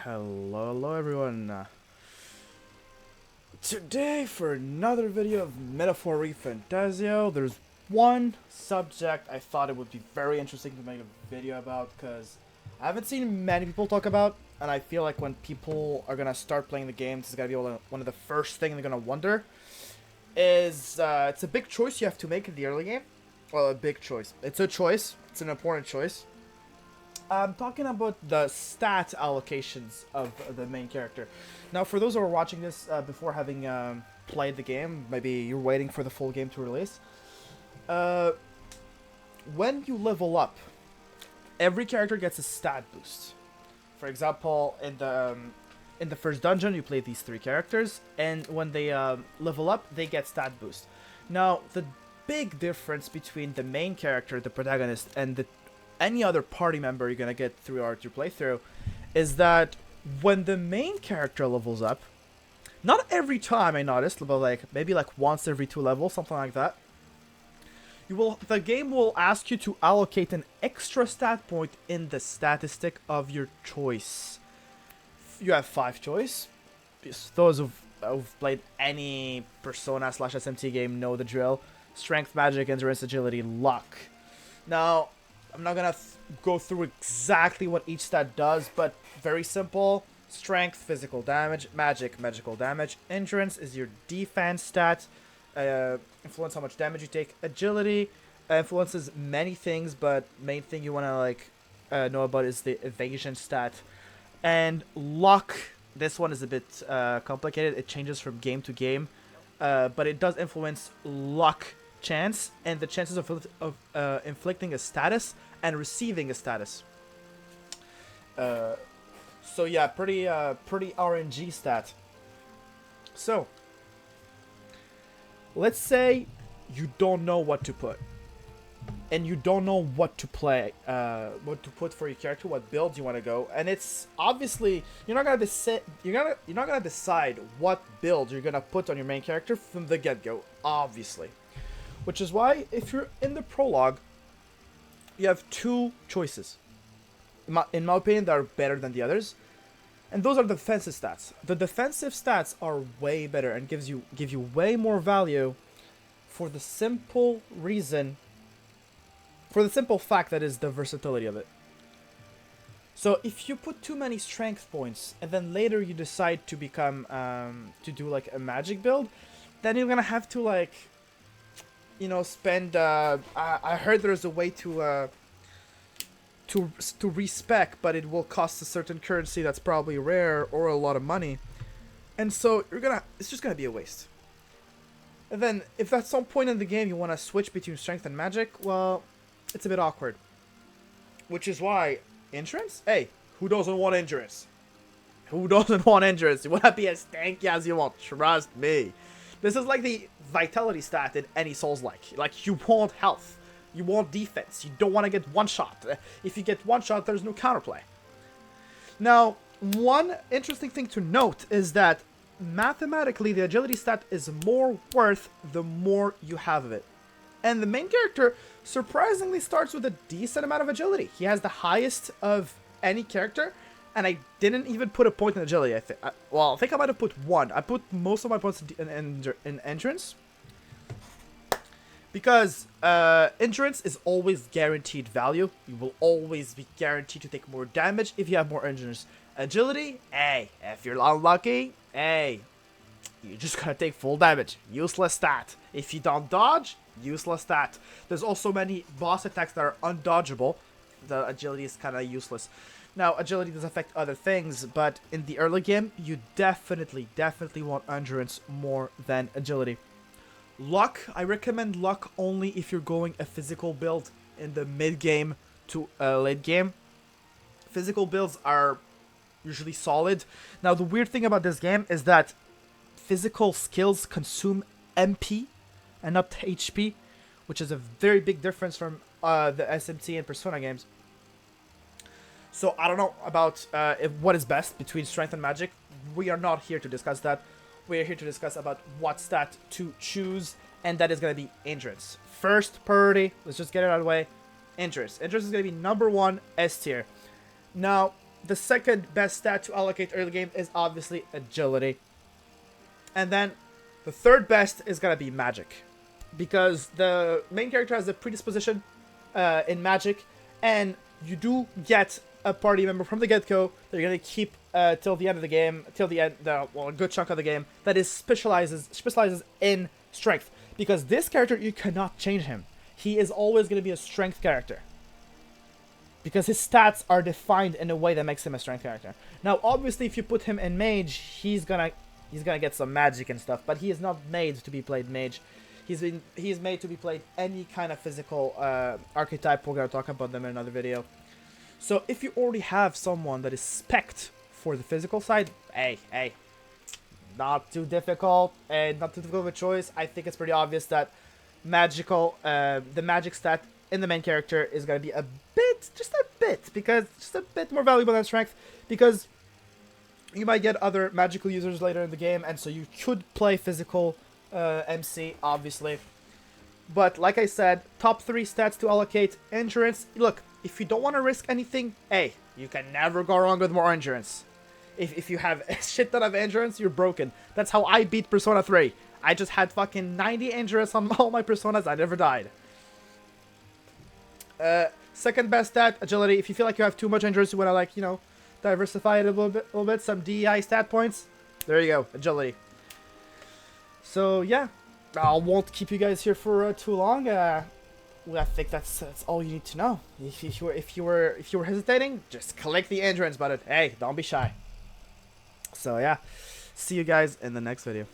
Hello everyone. Today for another video of Metaphor Fantasio, there's one subject I thought it would be very interesting to make a video about because I haven't seen many people talk about, and I feel like when people are gonna start playing the game, this is gonna be one of the first things they're gonna wonder. It's a big choice you have to make in the early game. Well, a big choice. It's a choice. It's an important choice. I'm talking about the stat allocations of the main character. Now, for those who are watching this before having played the game, maybe you're waiting for the full game to release. When you level up, every character gets a stat boost. For example, in the first dungeon, you play these three characters, and when they level up, they get stat boost. Now, the big difference between the main character, the protagonist, and any other party member you're gonna get throughout your playthrough is that when the main character levels up, not every time I noticed, but maybe once every 2 levels, something like that, the game will ask you to allocate an extra stat point in the statistic of your choice. You have 5 choice. Those who've played any Persona / SMT game know the drill: strength, magic, endurance, agility, luck. Now, I'm not gonna go through exactly what each stat does, but very simple. Strength, physical damage; magic, magical damage; endurance is your defense stat, influence how much damage you take; agility influences many things, but main thing you wanna know about is the evasion stat. And luck, this one is a bit complicated. It changes from game to game, but it does influence luck chance and the chances of inflicting a status and receiving a status. So yeah, pretty RNG stat. So let's say you don't know what to put, and you don't know what to play, what to put for your character, what build you want to go, and it's obviously you're not gonna decide what build you're gonna put on your main character from the get-go, obviously. Which is why, if you're in the prologue, you have 2 choices. In my opinion, that are better than the others, and those are the defensive stats. The defensive stats are way better and give you way more value, for the simple fact that is the versatility of it. So if you put too many strength points and then later you decide to become to do a magic build, then you're gonna have to spend. I heard there's a way to respec, but it will cost a certain currency that's probably rare or a lot of money, and so it's just gonna be a waste. And then if at some point in the game you want to switch between strength and magic, well, it's a bit awkward. Which is why endurance. Hey, who doesn't want endurance? Who doesn't want endurance? You want to be as tanky as you want. Trust me. This is like the vitality stat in any Souls-like. Like, you want health. You want defense. You don't want to get one shot. If you get one shot, there's no counterplay. Now, one interesting thing to note is that mathematically, the agility stat is more worth the more you have of it. And the main character surprisingly starts with a decent amount of agility. He has the highest of any character, and I didn't even put a point in agility. I think I might have put 1. I put most of my points in endurance, because endurance is always guaranteed value. You will always be guaranteed to take more damage if you have more endurance. Agility, hey, if you're unlucky, hey, you're just gonna take full damage. Useless stat. If you don't dodge, useless stat. There's also many boss attacks that are undodgeable. The agility is kind of useless. Now, agility does affect other things, but in the early game, you definitely want endurance more than agility. Luck, I recommend luck only if you're going a physical build in the mid-game to late game. Physical builds are usually solid. Now, the weird thing about this game is that physical skills consume MP and not HP, which is a very big difference from the SMT and Persona games. So I don't know about what is best between strength and magic. We are not here to discuss that. We are here to discuss about what stat to choose, and that is going to be endurance. First priority, let's just get it out of the way. Endurance. Endurance is going to be number 1 S tier. Now, the second best stat to allocate early game is obviously agility. And then the third best is gonna be magic, because the main character has a predisposition in magic, and you do get a party member from the get-go that you're gonna keep till the end of the game, till the end, well, a good chunk of the game, that is specializes in strength. Because this character, you cannot change him. He is always gonna be a strength character, because his stats are defined in a way that makes him a strength character. Now, obviously, if you put him in mage, he's gonna get some magic and stuff, but he is not made to be played mage. He's made to be played any kind of physical archetype. We're gonna talk about them in another video. So if you already have someone that is spec'd for the physical side, hey, not too difficult, and not too difficult of a choice. I think it's pretty obvious that the magic stat in the main character is gonna be just a bit more valuable than strength, because you might get other magical users later in the game, and so you could play physical MC, obviously. But like I said, top 3 stats to allocate: endurance. Look, if you don't want to risk anything, hey, you can never go wrong with more endurance. If you have a shit ton of endurance, you're broken. That's how I beat Persona 3. I just had fucking 90 endurance on all my Personas. I never died. Second best stat, agility. If you feel like you have too much endurance, you want to, like, you know, diversify it a little bit, some DEI stat points. There you go, agility. So yeah, I won't keep you guys here for too long. I think that's all you need to know. If you were hesitating, just click the endurance button. Hey, don't be shy. So yeah, see you guys in the next video.